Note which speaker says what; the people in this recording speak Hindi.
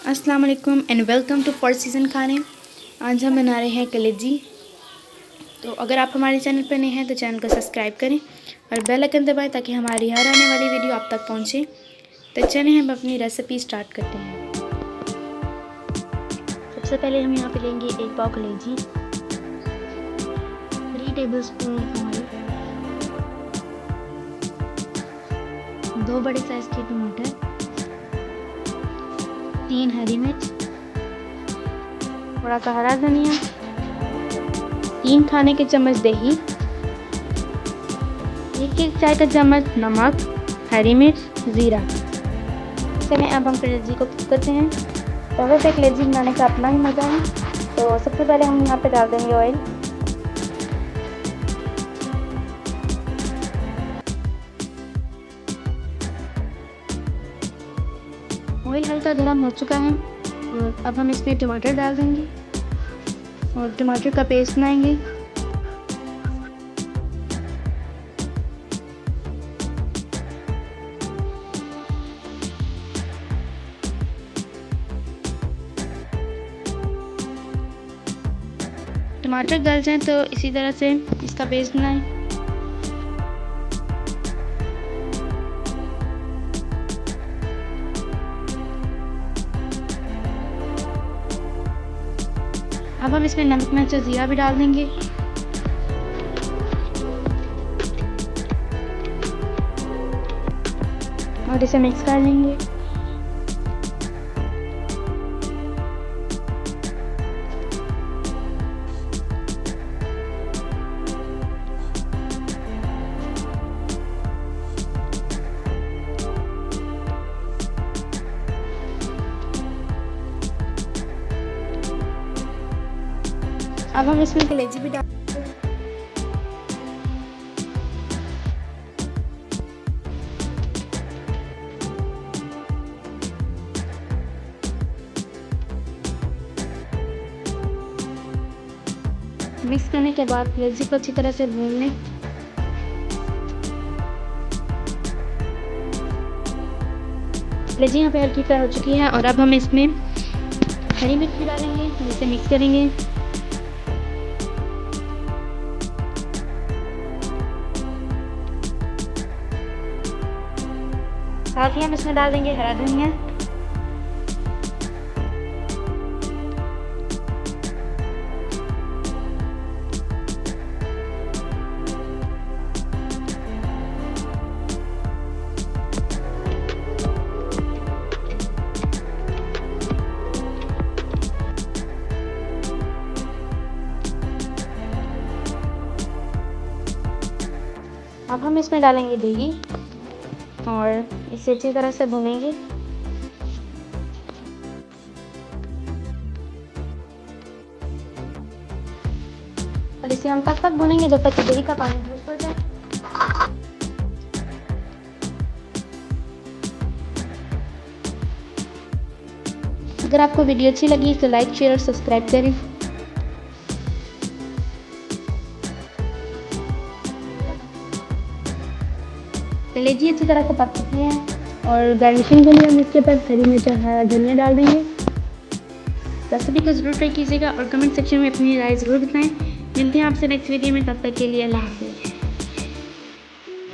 Speaker 1: अस्सलाम वालेकुम and welcome to four season खाने। आज हम बना रहे हैं कलेजी। तो अगर आप हमारे चैनल पर नए हैं तो चैनल को सब्सक्राइब करें और बेल आइकन दबाएं ताकि हमारी हर आने वाली वीडियो आप तक पहुंचे। तो चलिए हम अपनी रेसिपी स्टार्ट करते हैं। सबसे पहले हम यहाँ पे लेंगे 1 पाव कलेजी, 3 टेबलस्पून ऑयल, 2 बड़े साइज़ के टमाटर, 3 हरी मिर्च, थोड़ा सा हरा धनिया, 3 खाने के चम्मच दही, 1 चाय का चम्मच नमक, हरी मिर्च, ज़ीरा। चलिए अब हम कलेजी को कुक करते हैं। तो वैसे कलेजी बनाने का अपना ही मज़ा है। तो सबसे पहले हम यहाँ पे डाल देंगे ऑयल। ऑयल हल्का गर्म हो चुका है और अब हम इसमें टमाटर डाल देंगे और टमाटर का पेस्ट बनाएंगे। टमाटर गल जाए तो इसी तरह से इसका पेस्ट बनाएं। अब हम इसमें नमक मिर्च और ज़ीरा भी डाल देंगे। और इसे मिक्स कर लेंगे। अब हम इसमें कलेजी भी डाल मिक्स करने के बाद कलेजी को अच्छी तरह से भून लें। कलेजी यहाँ पे हल्की फ्राई हो चुकी है और अब हम इसमें हरी मिर्च भी डालेंगे, इसे मिक्स करेंगे। साथ ही हम इसमें डाल देंगे हरा धनिया। अब हम इसमें डालेंगे दही और इसे अच्छी तरह से भूनेंगे। और इसे हम तब तक भूनेंगे जब तक दही का पानी दूर हो जाए। अगर आपको वीडियो अच्छी लगी तो लाइक शेयर और सब्सक्राइब करें। कलेजी अच्छी तरह से पक चुकी है और गार्निशिंग के लिए हम इसके ऊपर हरी मिर्च और हरा धनिया डाल देंगे। रेसिपी को ज़रूर ट्राई कीजिएगा और कमेंट सेक्शन में अपनी राय ज़रूर बताएं। मिलते हैं आपसे नेक्स्ट वीडियो में, तब तक के लिए अल्लाह हाफ़िज़।